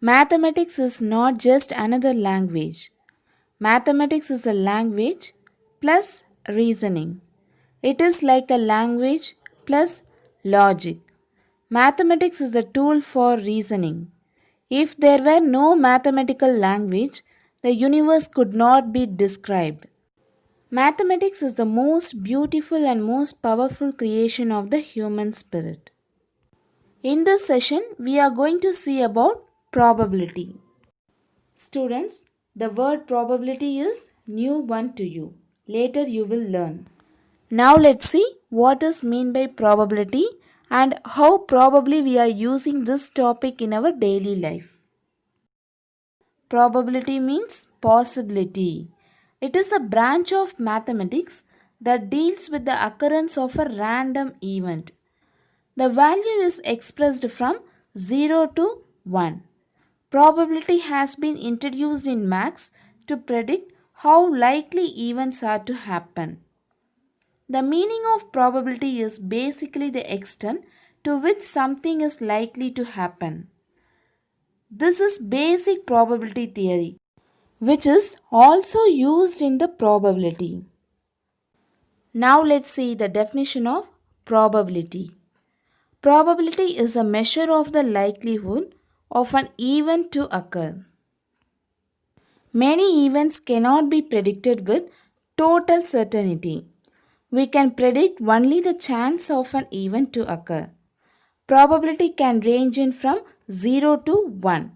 Mathematics is not just another language. Mathematics is a language plus reasoning. It is like a language plus logic. Mathematics is the tool for reasoning. If there were no mathematical language, the universe could not be described. Mathematics is the most beautiful and most powerful creation of the human spirit. In this session, we are going to see about probability. Students, the word probability is new one to you. Later you will learn. Now let's see what is mean by probability and how probably we are using this topic in our daily life. Probability means possibility. It is a branch of mathematics that deals with the occurrence of a random event. The value is expressed from 0 to 1. Probability has been introduced in maths to predict how likely events are to happen. The meaning of probability is basically the extent to which something is likely to happen. This is basic probability theory, which is also used in the probability. Now let's see the definition of probability. Probability is a measure of the likelihood of an event to occur. Many events cannot be predicted with total certainty. We can predict only the chance of an event to occur. Probability can range in from 0 to 1,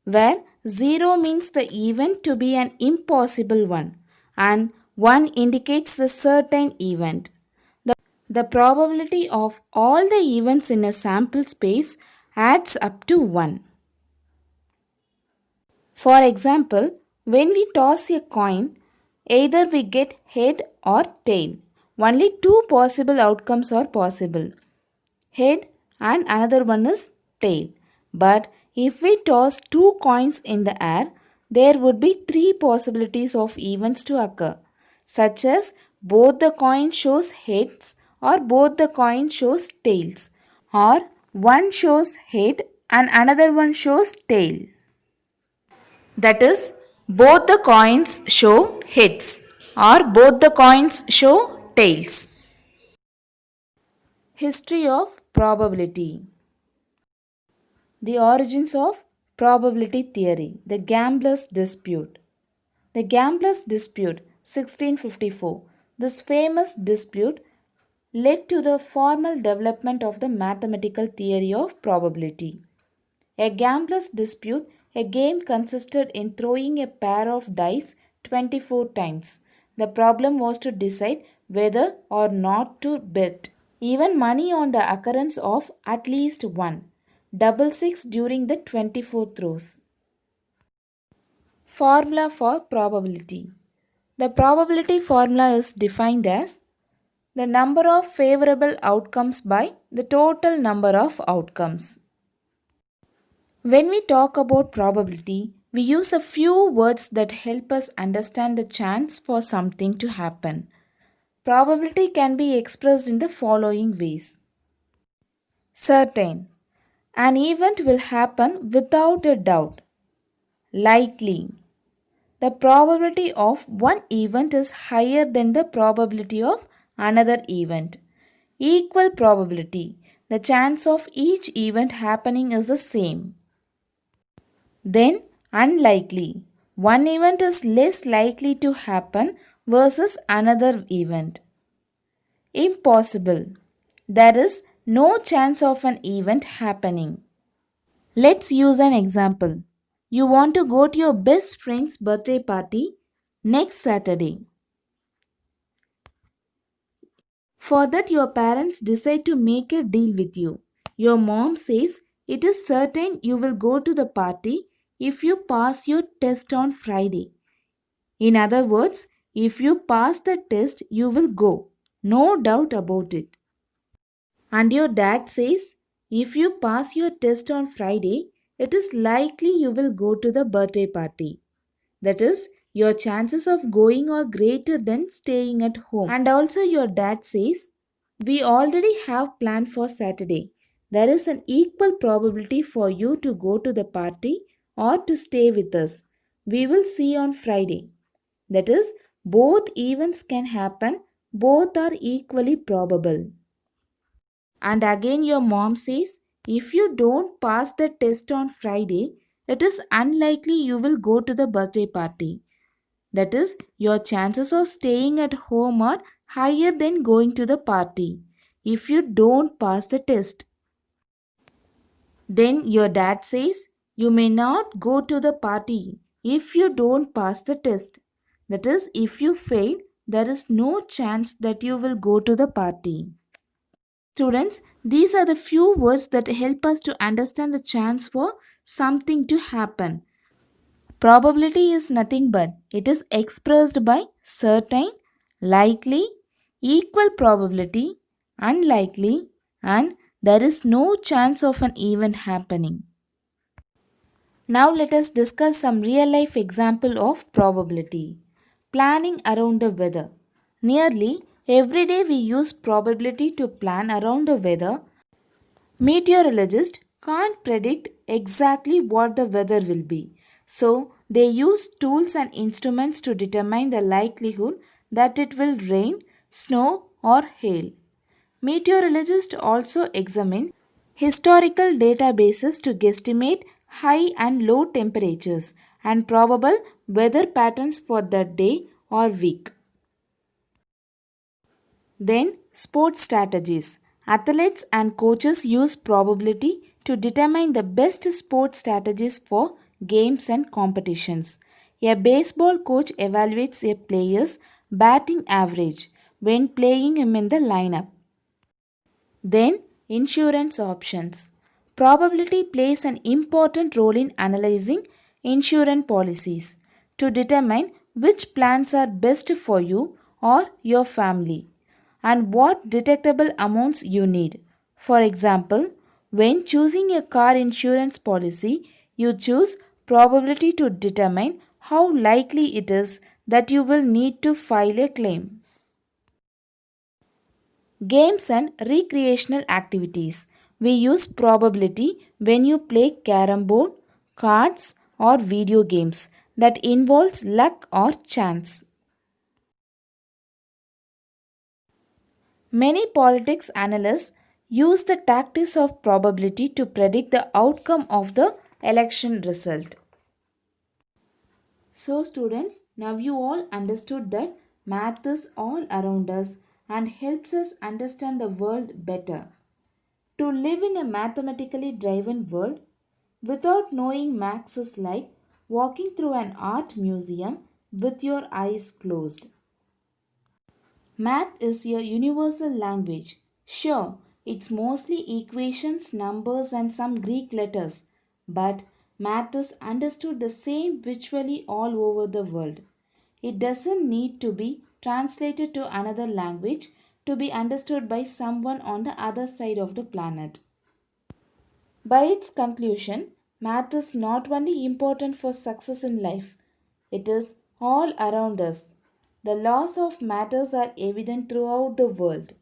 where 0 means the event to be an impossible one and 1 indicates the certain event. The probability of all the events in a sample space adds up to 1. For example, when we toss a coin, either we get head or tail. Only two possible outcomes are possible, head and another one is tail. But if we toss two coins in the air, there would be three possibilities of events to occur, such as both the coin shows heads or both the coin shows tails, or one shows head and another one shows tail. That is, both the coins show heads or both the coins show tails. History of probability. The origins of probability theory. The Gambler's Dispute. The Gambler's Dispute, 1654. This famous dispute led to the formal development of the mathematical theory of probability. A gambler's dispute, a game consisted in throwing a pair of dice 24 times. The problem was to decide whether or not to bet even money on the occurrence of at least one double six during the 24 throws. Formula for probability. The probability formula is defined as the number of favorable outcomes by the total number of outcomes. When we talk about probability, we use a few words that help us understand the chance for something to happen. Probability can be expressed in the following ways. Certain. An event will happen without a doubt. Likely. The probability of one event is higher than the probability of another event. Equal probability. The chance of each event happening is the same. Then, unlikely. One event is less likely to happen versus another event. Impossible. There is no chance of an event happening. Let's use an example. You want to go to your best friend's birthday party next Saturday. For that, your parents decide to make a deal with you. Your mom says it is certain you will go to the party if you pass your test on Friday. In other words, if you pass the test, you will go. No doubt about it. And your dad says, if you pass your test on Friday, it is likely you will go to the birthday party. That is, your chances of going are greater than staying at home. And also, your dad says, we already have planned for Saturday. there is an equal probability for you to go to the party or to stay with us. We will see on Friday. That is, both events can happen, both are equally probable. And again, your mom says, if you don't pass the test on Friday, it is unlikely you will go to the birthday party. That is, your chances of staying at home are higher than going to the party if you don't pass the test. Then your dad says, you may not go to the party if you don't pass the test. That is, if you fail, there is no chance that you will go to the party. Students, these are the few words that help us to understand the chance for something to happen. Probability is nothing but it is expressed by certain, likely, equal probability, unlikely, and there is no chance of an event happening. Now let us discuss some real life example of probability. Planning around the weather. Nearly every day we use probability to plan around the weather. Meteorologists can't predict exactly what the weather will be. So they use tools and instruments to determine the likelihood that it will rain, snow or hail. Meteorologists also examine historical databases to guesstimate high and low temperatures and probable weather patterns for that day or week. Then, sports strategies. Athletes and coaches use probability to determine the best sports strategies for games and competitions. A baseball coach evaluates a player's batting average when playing him in the lineup. Then, insurance options. Probability plays an important role in analyzing insurance policies to determine which plans are best for you or your family and what detectable amounts you need. For example, when choosing a car insurance policy, you choose probability to determine how likely it is that you will need to file a claim. Games and recreational activities. We use probability when you play carom board, cards, or video games that involves luck or chance. Many politics analysts use the tactics of probability to predict the outcome of the election result. So, students, now you all understood that math is all around us and helps us understand the world better. To live in a mathematically driven world without knowing maths is like walking through an art museum with your eyes closed. Math is a universal language. Sure, it's mostly equations, numbers, and some Greek letters, but math is understood the same virtually all over the world. It doesn't need to be translated to another language to be understood by someone on the other side of the planet. By its conclusion, math is not only important for success in life, it is all around us. The laws of matters are evident throughout the world.